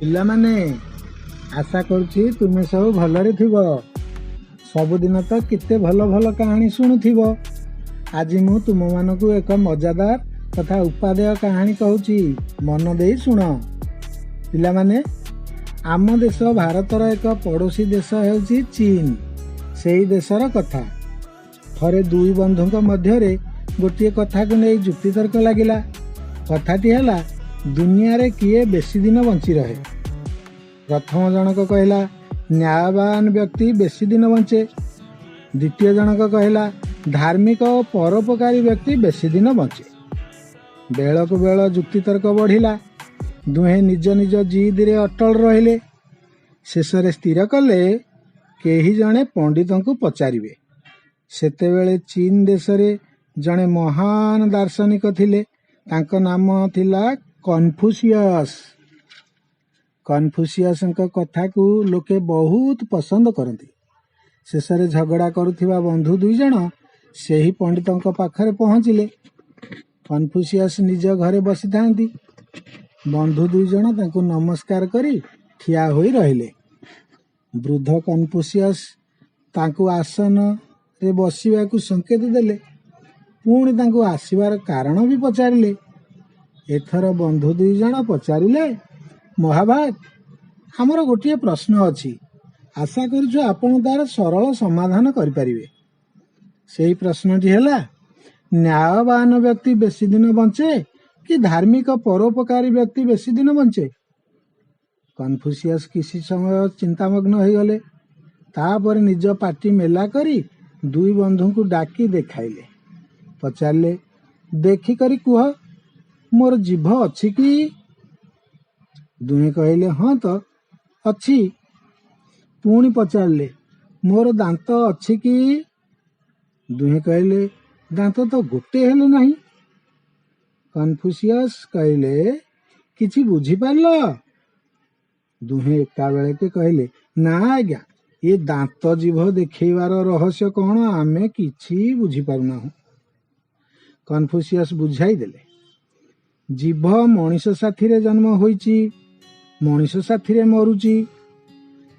ପିଲାମାନେ ଆଶା କରୁଛି ତୁମେ ସବୁ ଭଲରେ ଥିବ। ସବୁଦିନ ତ କେତେ ଭଲ ଭଲ କାହାଣୀ ଶୁଣୁଥିବ। ଆଜି ମୁଁ ତୁମମାନଙ୍କୁ ଏକ ମଜାଦାର ତଥା ଉପାଦେୟ କାହାଣୀ କହୁଛି, ମନ ଦେଇ ଶୁଣ। ପିଲାମାନେ, ଆମ ଦେଶ ଭାରତର ଏକ ପଡ଼ୋଶୀ ଦେଶ ହେଉଛି ଚୀନ। ସେହି ଦେଶର କଥା। ଥରେ ଦୁଇ ବନ୍ଧୁଙ୍କ ମଧ୍ୟରେ ଗୋଟିଏ କଥାକୁ ନେଇ ଯୁକ୍ତିତର୍କ ଲାଗିଲା। କଥାଟି ହେଲା, ଦୁନିଆରେ କିଏ ବେଶୀ ଦିନ ବଞ୍ଚି ରହେ। ପ୍ରଥମ ଜଣକ କହିଲା, ନ୍ୟାୟବାନ ବ୍ୟକ୍ତି ବେଶୀ ଦିନ ବଞ୍ଚେ। ଦ୍ୱିତୀୟ ଜଣକ କହିଲା, ଧାର୍ମିକ ଓ ପରୋପକାରୀ ବ୍ୟକ୍ତି ବେଶୀ ଦିନ ବଞ୍ଚେ। ବେଳକୁ ବେଳ ଯୁକ୍ତିତର୍କ ବଢ଼ିଲା। ଦୁହେଁ ନିଜ ନିଜ ଜିଦରେ ଅଟଳ ରହିଲେ। ଶେଷରେ ସ୍ଥିର କଲେ, କେହି ଜଣେ ପଣ୍ଡିତଙ୍କୁ ପଚାରିବେ। ସେତେବେଳେ ଚୀନ ଦେଶରେ ଜଣେ ମହାନ ଦାର୍ଶନିକ ଥିଲେ। ତାଙ୍କ ନାମ ଥିଲା କନଫୁସିୟସ୍। କନଫୁସିୟସଙ୍କ କଥାକୁ ଲୋକେ ବହୁତ ପସନ୍ଦ କରନ୍ତି। ଶେଷରେ ଝଗଡ଼ା କରୁଥିବା ବନ୍ଧୁ ଦୁଇ ଜଣ ସେହି ପଣ୍ଡିତଙ୍କ ପାଖରେ ପହଞ୍ଚିଲେ। କନଫୁସିୟସ୍ ନିଜ ଘରେ ବସିଥାନ୍ତି। ବନ୍ଧୁ ଦୁଇ ଜଣ ତାଙ୍କୁ ନମସ୍କାର କରି ଠିଆ ହୋଇ ରହିଲେ। ବୃଦ୍ଧ କନଫୁସିୟସ୍ ତାଙ୍କୁ ଆସନରେ ବସିବାକୁ ସଂକେତ ଦେଲେ। ପୁଣି ତାଙ୍କୁ ଆସିବାର କାରଣ ବି ପଚାରିଲେ। ଏଥର ବନ୍ଧୁ ଦୁଇ ଜଣ ପଚାରିଲେ, ମହାଭାଗ, ଆମର ଗୋଟିଏ ପ୍ରଶ୍ନ ଅଛି। ଆଶା କରୁଛୁ ଆପଣ ତାର ସରଳ ସମାଧାନ କରିପାରିବେ। ସେହି ପ୍ରଶ୍ନଟି ହେଲା, ନ୍ୟାୟବାନ ବ୍ୟକ୍ତି ବେଶୀ ଦିନ ବଞ୍ଚେ କି ଧାର୍ମିକ ପରୋପକାରୀ ବ୍ୟକ୍ତି ବେଶୀ ଦିନ ବଞ୍ଚେ? କନଫୁସିୟସ୍ କିଛି ସମୟ ଚିନ୍ତାମଗ୍ନ ହୋଇଗଲେ। ତାପରେ ନିଜ ପାଟି ମେଲା କରି ଦୁଇ ବନ୍ଧୁଙ୍କୁ ଡାକି ଦେଖାଇଲେ। ପଚାରିଲେ, ଦେଖିକରି କୁହ, ମୋର ଜିଭ ଅଛି କି? ଦୁହେଁ କହିଲେ, ହଁ ତ ଅଛି। ପୁଣି ପଚାରିଲେ, ମୋର ଦାନ୍ତ ଅଛି କି? ଦୁହେଁ କହିଲେ, ଦାନ୍ତ ତ ଗୋଟେ ହେଲେ ନାହିଁ। କନଫୁସିୟସ୍ କହିଲେ, କିଛି ବୁଝିପାରିଲ? ଦୁହେଁ ଏକାବେଳକେ କହିଲେ, ନା ଆଜ୍ଞା, ଏ ଦାନ୍ତ ଜିଭ ଦେଖେଇବାର ରହସ୍ୟ କ'ଣ ଆମେ କିଛି ବୁଝିପାରୁନାହୁଁ। କନଫୁସିୟସ୍ ବୁଝାଇ ଦେଲେ, ଜିଭ ମଣିଷ ସାଥିରେ ଜନ୍ମ ହୋଇଛି, ମଣିଷ ସାଥିରେ ମରୁଛି।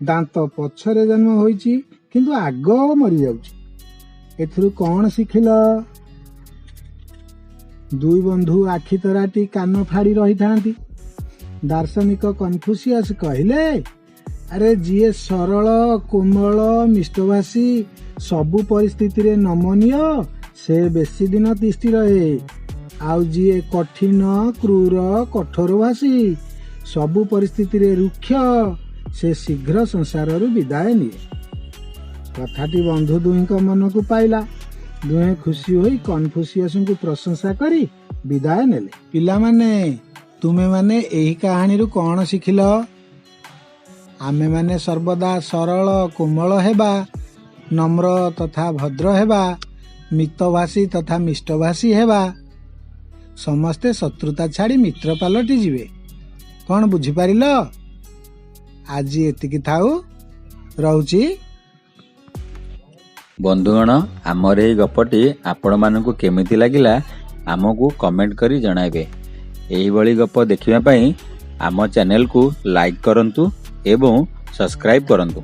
ଦାନ୍ତ ପଛରେ ଜନ୍ମ ହୋଇଛି, କିନ୍ତୁ ଆଗ ମରିଯାଉଛି। ଏଥିରୁ କ'ଣ ଶିଖିଲ? ଦୁଇ ବନ୍ଧୁ ଆଖି ତରାଟି କାନ ଫାଡ଼ି ରହିଥାନ୍ତି। ଦାର୍ଶନିକ କନଫୁସିୟସ୍ କହିଲେ, ଆରେ ଯିଏ ସରଳ, କୋମଳ, ମିଷ୍ଟଭାଷୀ, ସବୁ ପରିସ୍ଥିତିରେ ନମନୀୟ, ସେ ବେଶୀ ଦିନ ତିଷ୍ଠି ରହେ। ଆଉ ଯିଏ କଠିନ, କ୍ରୂର, କଠୋରଭାଷୀ, ସବୁ ପରିସ୍ଥିତିରେ ରୁକ୍ଷ, ସେ ଶୀଘ୍ର ସଂସାରରୁ ବିଦାୟ ନିଏ। କଥାଟି ବନ୍ଧୁ ଦୁହିଁଙ୍କ ମନକୁ ପାଇଲା। ଦୁହେଁ ଖୁସି ହୋଇ କନଫୁସିୟସଙ୍କୁ ପ୍ରଶଂସା କରି ବିଦାୟ ନେଲେ। ପିଲାମାନେ, ତୁମେମାନେ ଏହି କାହାଣୀରୁ କ'ଣ ଶିଖିଲ? ଆମେମାନେ ସର୍ବଦା ସରଳ, କୋମଳ ହେବା, ନମ୍ର ତଥା ଭଦ୍ର ହେବା, ମିତଭାଷୀ ତଥା ମିଷ୍ଟଭାଷୀ ହେବା। ସମସ୍ତେ ଶତ୍ରୁତା ଛାଡ଼ି ମିତ୍ର ପାଲଟି ଯିବେ। କ'ଣ ବୁଝିପାରିଲ? ଆଜି ଏତିକି ଥାଉ, ରହୁଛି। ବନ୍ଧୁଗଣ, ଆମର ଏହି ଗପଟି ଆପଣମାନଙ୍କୁ କେମିତି ଲାଗିଲା ଆମକୁ କମେଣ୍ଟ କରି ଜଣାଇବେ। ଏହିଭଳି ଗପ ଦେଖିବା ପାଇଁ ଆମ ଚ୍ୟାନେଲକୁ ଲାଇକ୍ କରନ୍ତୁ ଏବଂ ସବସ୍କ୍ରାଇବ୍ କରନ୍ତୁ।